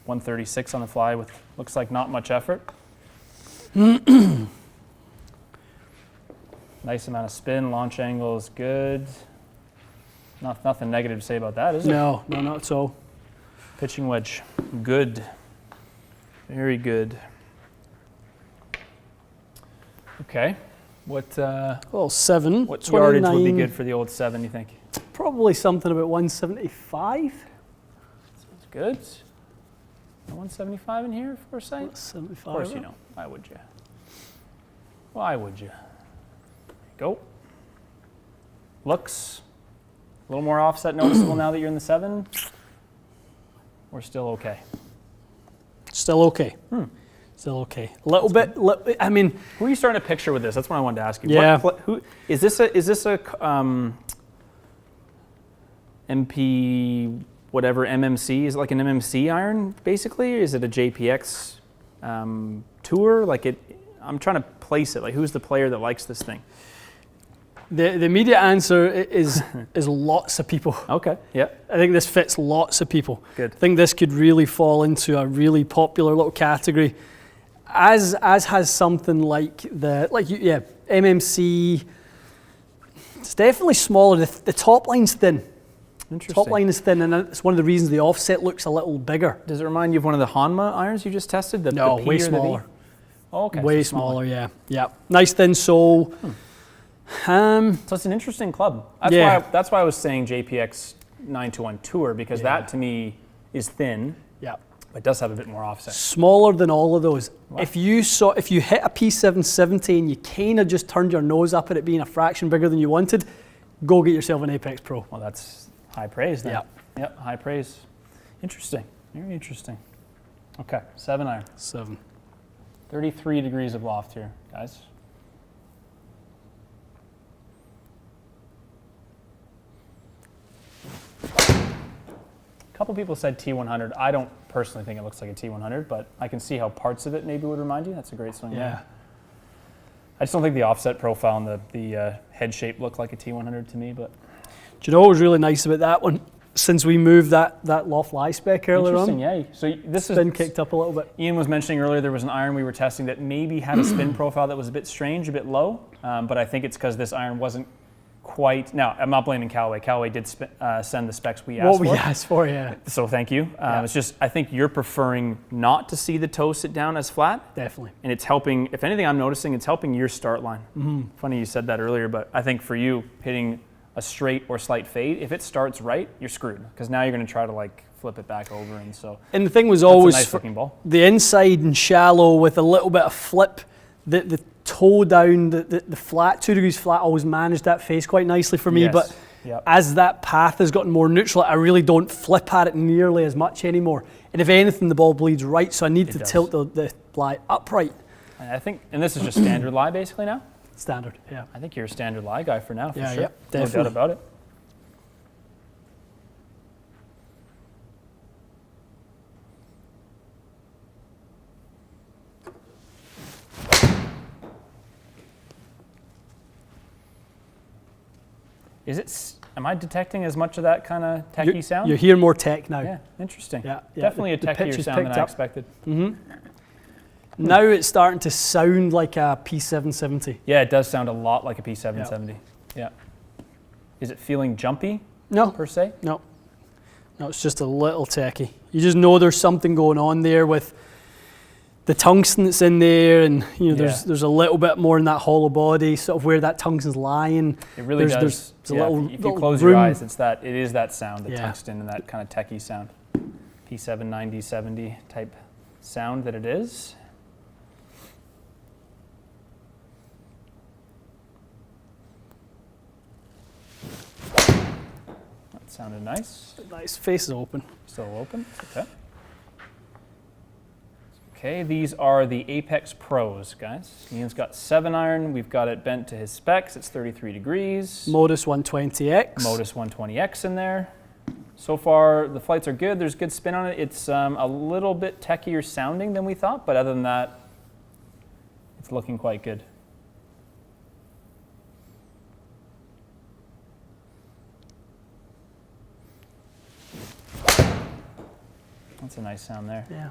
136 on the fly with looks like not much effort. Nice amount of spin. Launch angle is good. Nothing negative to say about that, is it? No, not at all. Pitching wedge, good. Very good. Okay. What Well, 7. what yardage would be 29, good for the old 7, you think? Probably something about 175. Sounds good. 175 in here, foresight? 175. Of course you know. Why would you? Why would you? Go. Looks a little more offset noticeable now that you're in the 7. We're still okay. Still okay. Still okay. A little bit. I mean, Who are you starting to picture with this? That's what I wanted to ask you. Yeah. Who is this? Is this a MP whatever MMC? Is it like an MMC iron basically? Or is it a JPX tour? Like it. I'm trying to place it. Like who's the player that likes this thing? the immediate answer is lots of people. Okay. Yeah. I think this fits lots of people. Good. I think this could really fall into a really popular little category, as has something like MMC. It's definitely smaller. The top line's thin. Interesting. Top line is thin, and it's one of the reasons the offset looks a little bigger. Does it remind you of one of the Hanma irons you just tested? No, the P way or the V? smaller. Oh, okay. Way so smaller, yeah. Nice thin sole. So it's an interesting club. That's why I was saying JPX 921 Tour, because that to me is thin, Yeah. but does have a bit more offset. Smaller than all of those. Wow. If you hit a P770 and you kind of just turned your nose up at it being a fraction bigger than you wanted, go get yourself an Apex Pro. Well, that's high praise then. Yeah. Yep, high praise. Interesting. Very interesting. Okay, 7 iron. 7. 33 degrees of loft here, guys. A couple people said T100. I don't personally think it looks like a T100, but I can see how parts of it maybe would remind you. That's a great swing. Yeah. I just don't think the offset profile and the head shape look like a T100 to me. But Do you know what was really nice about that one? Since we moved that loft lie spec earlier interesting, on, yeah. So this is spin kicked up a little bit. Ian was mentioning earlier there was an iron we were testing that maybe had a spin profile that was a bit strange, a bit low, but I think it's because this iron wasn't quite. Now, I'm not blaming Callaway. Callaway did send the specs we asked for. What we asked for, yeah. So thank you. It's just I think you're preferring not to see the toe sit down as flat. Definitely. And it's helping, if anything I'm noticing, it's helping your start line. Mm-hmm. Funny you said that earlier, but I think for you, hitting a straight or slight fade, if it starts right, you're screwed. Because now you're going to try to like flip it back over. And so And the thing was that's always a nice looking ball. the inside and shallow with a little bit of flip. The toe down, the flat, 2 degrees flat always managed that face quite nicely for me. Yes. But Yep. as that path has gotten more neutral, I really don't flip at it nearly as much anymore. And if anything, the ball bleeds right, so I need to tilt the lie upright. I think, and this is just standard lie basically now. Standard, yeah. I think you're a standard lie guy for now, for Yeah, sure. yeah, No doubt definitely. about it. Am I detecting as much of that kind of techie sound? You're hearing more tech now. Yeah, interesting. Yeah, Definitely the a pitch techier is sound than picked I up. expected. Now it's starting to sound like a P770. Yeah, it does sound a lot like a P770. Yeah. Is it feeling jumpy No, per se? no, it's just a little techie. You just know there's something going on there with the tungsten that's in there, and there's a little bit more in that hollow body, sort of where that tungsten's lying. It really does. There's a Yeah, little, if you little close room. your eyes, it is that sound, the Yeah. tungsten and that kind of techie sound. P790, 70 type sound that it is. That sounded nice. Nice, face is open. Still open. Okay. Okay, these are the Apex Pros, guys. Ian's got 7-iron. We've got it bent to his specs. It's 33 degrees. Modus 120X. Modus 120X in there. So far, the flights are good. There's good spin on it. It's a little bit techier sounding than we thought, but other than that, it's looking quite good. That's a nice sound there. Yeah.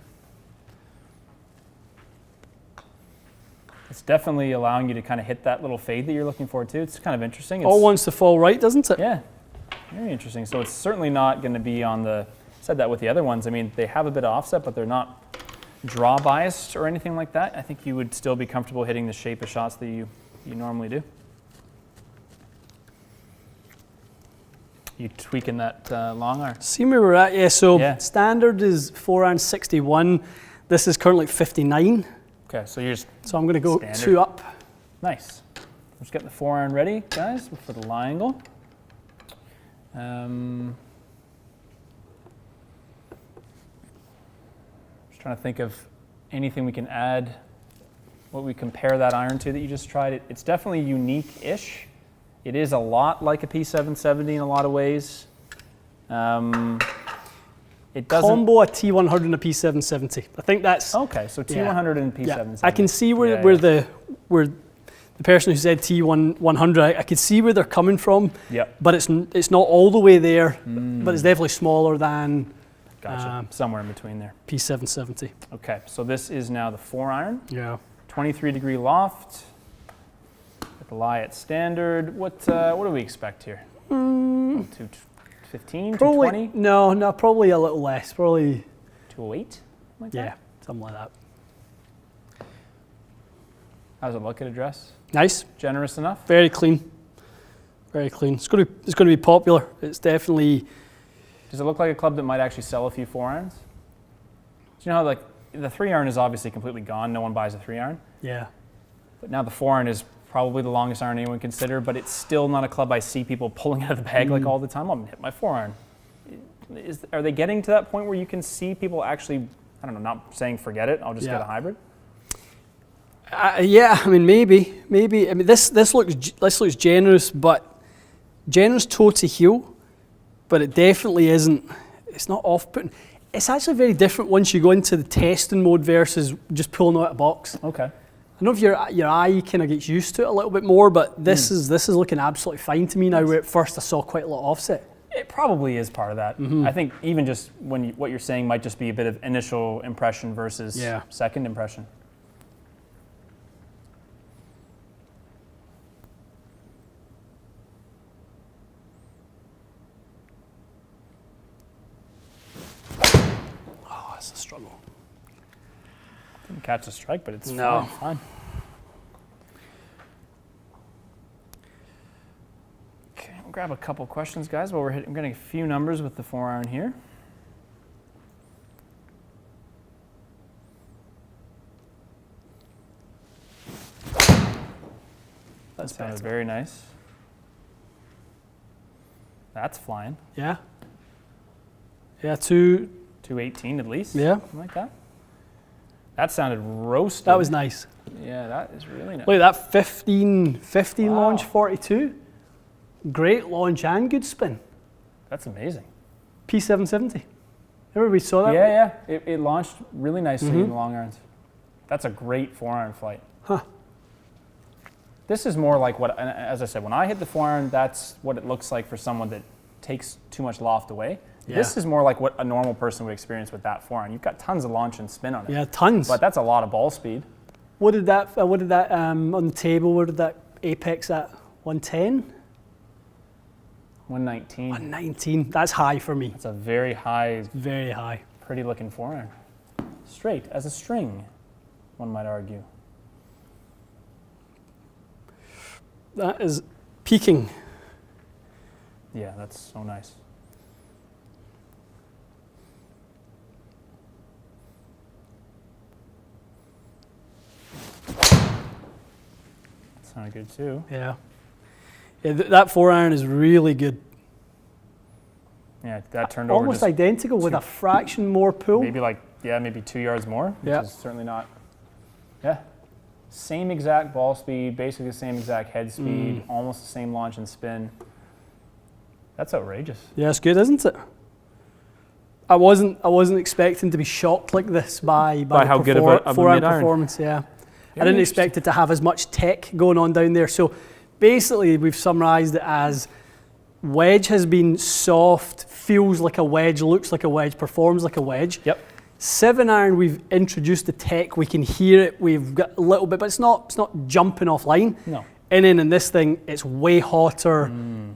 It's definitely allowing you to kind of hit that little fade that you're looking for too. It's kind of interesting. All wants to fall right, doesn't it? Yeah, very interesting. So it's certainly not going to be on the, said that with the other ones. I mean, they have a bit of offset, but they're not draw biased or anything like that. I think you would still be comfortable hitting the shape of shots that you normally do. You tweaking that long iron? See where we're at, yeah. So Yeah. standard is 4-iron 61. This is currently 59. Okay, so you're just So I'm going to go Standard. 2 up. nice. Let's get the 4-iron ready, guys, for the lie angle. Just trying to think of anything we can add, what we compare that iron to that you just tried. It's definitely unique-ish. It is a lot like a P770 in a lot of ways. It doesn't. Combo a T100 and a P770. I think that's Okay, so T100 and yeah. P770. I can see where Yeah. the person who said T100, I could see where they're coming from. Yep. But it's not all the way there. But it's definitely smaller than Gotcha. Somewhere in between there. P770. Okay, so this is now the 4-iron. Yeah. 23-degree loft. With the lie at standard. What do we expect here? 215, Probably 220, no, probably a little less. Probably 208? Like yeah, that? something like that. How does it look at address? Nice. Generous enough? Very clean. Very clean. It's going to be popular. It's definitely. Does it look like a club that might actually sell a few 4-irons? Do you know how like the 3-iron is obviously completely gone. No one buys a 3-iron. Yeah. But now the 4-iron is probably the longest iron anyone can consider, but it's still not a club I see people pulling out of the bag like all the time. I'm going to hit my 4-iron. Are they getting to that point where you can see people actually, I don't know, not saying forget it, I'll just get a hybrid? Yeah, I mean maybe. I mean this looks generous, but generous toe to heel, but it definitely isn't. It's not off-putting. It's actually very different once you go into the testing mode versus just pulling out a box. Okay. I know if your eye kind of gets used to it a little bit more, but this is looking absolutely fine to me now. Where at first I saw quite a lot of offset. It probably is part of that. I think even just what you're saying might just be a bit of initial impression versus second impression. Oh, it's a struggle. Didn't catch a strike, but it's fine. Okay, we'll grab a couple questions, guys, while we're getting a few numbers with the 4-iron here. That sounded very nice. That's flying. Yeah. Yeah, 218 at least. Yeah. Something like that. That sounded roasted. That was nice. Yeah, that is really nice. Look at that 15 Wow. launch 42. Great launch and good spin. That's amazing. P770. Everybody saw that? Yeah. It launched really nicely in the long irons. That's a great 4-iron flight. Huh. This is more like what, as I said, when I hit the 4-iron, that's what it looks like for someone that takes too much loft away. Yeah. This is more like what a normal person would experience with that 4-iron. You've got tons of launch and spin on it. Yeah, tons. But that's a lot of ball speed. What did that on the table, where did that apex at? 110? 119. 119. That's high for me. It's a very high, Very high. pretty looking 4-iron. Straight as a string, one might argue. That is peaking. Yeah, that's so nice. Sounded good too. Yeah. Yeah, that 4-iron is really good. Yeah, that turned over Almost just identical with a fraction more pull. maybe 2 yards more, which Yeah. is certainly not. Yeah. Same exact ball speed, basically the same exact head speed, almost the same launch and spin. That's outrageous. Yeah, it's good, isn't it? I wasn't expecting to be shocked like this by how good of a 4-iron mid-iron. performance. Yeah, I Very didn't expect it to have as much tech going on down there. So basically, we've summarised it as wedge has been soft, feels like a wedge, looks like a wedge, performs like a wedge. Yep. 7-iron, we've introduced the tech. We can hear it. We've got a little bit, but it's not jumping off line. No. And then in this thing, it's way hotter,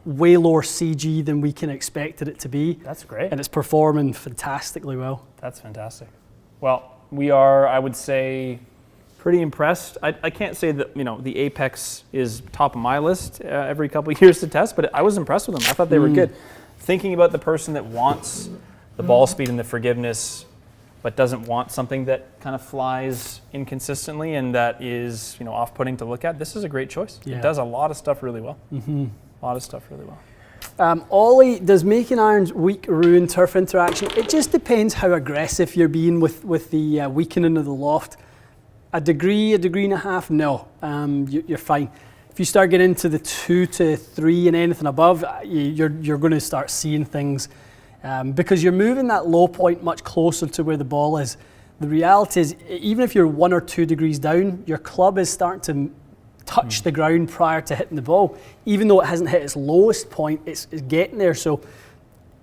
way lower CG than we can expected it to be. That's great. And it's performing fantastically well. That's fantastic. Well, we are, I would say, pretty impressed. I can't say that the Apex is top of my list every couple of years to test, but I was impressed with them. I thought they were good. Thinking about the person that wants the ball speed and the forgiveness, but doesn't want something that kind of flies inconsistently and that is off-putting to look at, this is a great choice. Yeah. It does a lot of stuff really well. A lot of stuff really well. Ollie, does making irons weak ruin turf interaction? It just depends how aggressive you're being with the weakening of the loft. A degree and a half, no, you're fine. If you start getting into the 2 to 3 and anything above, you're going to start seeing things because you're moving that low point much closer to where the ball is. The reality is, even if you're 1 or 2 degrees down, your club is starting to touch the ground prior to hitting the ball. Even though it hasn't hit its lowest point, it's getting there. So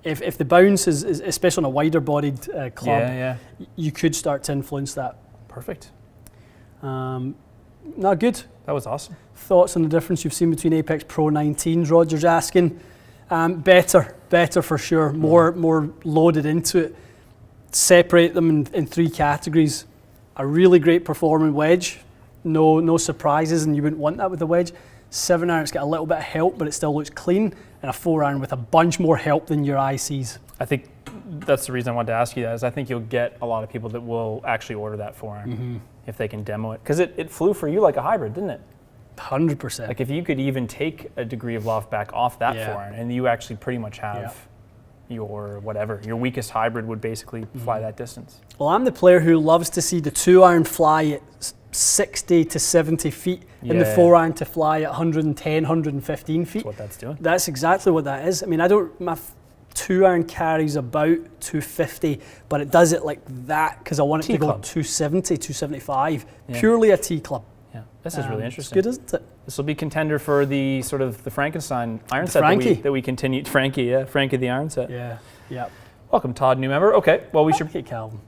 if the bounce is especially on a wider bodied club, you could start to influence that. Perfect. No, good. That was awesome. Thoughts on the difference you've seen between Apex Pro 19s? Roger's asking. Better for sure. More loaded into it. Separate them in 3 categories. A really great performing wedge. No surprises, and you wouldn't want that with a wedge. 7-iron, it's got a little bit of help, but it still looks clean. And a 4-iron with a bunch more help than your eye sees. I think that's the reason I wanted to ask you that, is I think you'll get a lot of people that will actually order that 4-iron if they can demo it. Because it flew for you like a hybrid, didn't it? 100%. Like if you could even take a degree of loft back off that 4-iron, and you actually pretty much have your weakest hybrid would basically fly that distance. Well, I'm the player who loves to see the 2-iron fly at 60 to 70 feet and the 4-iron to fly at 110, 115 feet. That's what that's doing. That's exactly what that is. I mean, my 2-iron carries about 250, but it does it like that because I want it to go 270, 275. Purely a T club. Yeah, this is really interesting. It's good, isn't it? This will be contender for the sort of the Frankenstein iron The set Frankie. that we continue. Frankie, yeah, Frankie the iron set. Yeah, yeah. Welcome, Todd, new member. Okay, well we should. Okay, Calvin.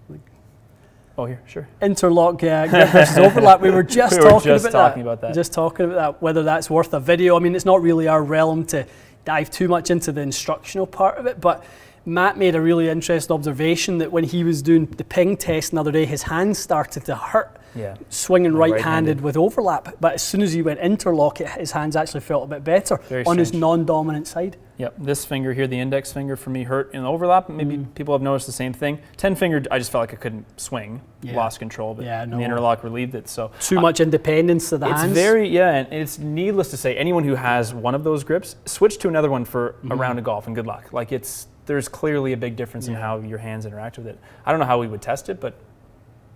Oh, here, sure. Interlock grip versus overlap. We were just talking about that. Just talking about that. Whether that's worth a video. I mean, it's not really our realm to dive too much into the instructional part of it, but Matt made a really interesting observation that when he was doing the ping test the other day, his hands started to hurt. Yeah. Swinging right-handed with overlap, but as soon as he went interlock, his hands actually felt a bit better on his non-dominant side. Yep, this finger here, the index finger for me hurt in the overlap. Maybe people have noticed the same thing. 10 finger, I just felt like I couldn't swing, lost control, but the interlock relieved it. So too much independence to the hands. It's very, and it's needless to say, anyone who has one of those grips, switch to another one for a round of golf and good luck. Like there's clearly a big difference in how your hands interact with it. I don't know how we would test it, but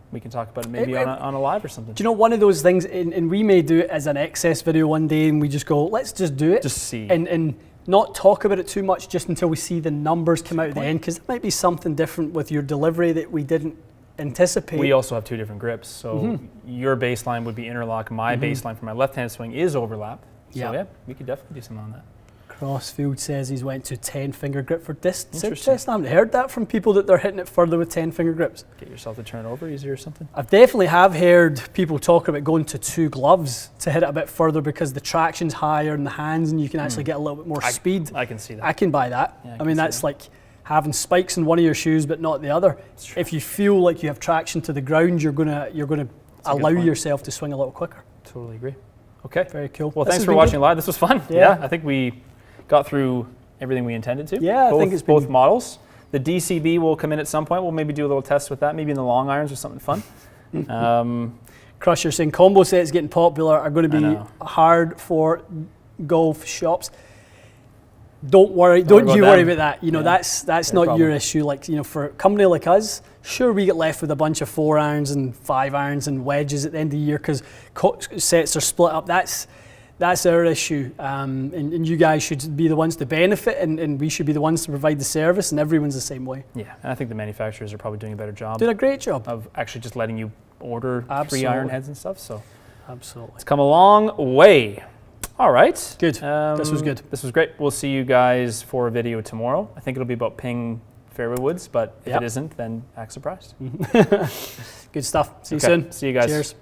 we can talk about it maybe on a live or something. Do you know, one of those things, and we may do it as an excess video one day and we just go, let's just do it. Just see. And not talk about it too much just until we see the numbers come out at the end, because there might be something different with your delivery that we didn't anticipate. We also have two different grips. So your baseline would be interlock. My baseline for my left-handed swing is overlap. So yeah, we could definitely do something on that. Crossfield says he's went to 10-finger grip for distance test. I haven't heard that from people that they're hitting it further with 10-finger grips. Get yourself to turn it over easier or something? I definitely have heard people talk about going to 2 gloves to hit it a bit further because the traction's higher in the hands and you can actually get a little bit more speed. I can see that. I can buy that. Yeah, I mean, that's like having spikes in one of your shoes but not the other. If you feel like you have traction to the ground, you're gonna allow yourself to swing a little quicker. Totally agree. Okay. Very cool. Well, thanks for watching live. This was fun. Yeah, I think we got through everything we intended to. Yeah, I think it's both models. The DCB will come in at some point. We'll maybe do a little test with that, maybe in the long irons or something fun. Crusher saying combo sets getting popular are going to be hard for golf shops. Don't worry, don't you worry about that. You know, that's not your issue. Like, you know, for a company like us, sure, we get left with a bunch of 4 irons and 5 irons and wedges at the end of the year because sets are split up. That's our issue, and you guys should be the ones to benefit, and we should be the ones to provide the service, and everyone's the same way. Yeah, and I think the manufacturers are probably doing a better job. Doing a great job of actually just letting you order 3 iron heads and stuff. So absolutely, it's come a long way. All right, good. This was good. This was great. We'll see you guys for a video tomorrow. I think it'll be about ping fairway woods, but if it isn't, then act surprised. Good stuff. See you soon. See you guys. Cheers.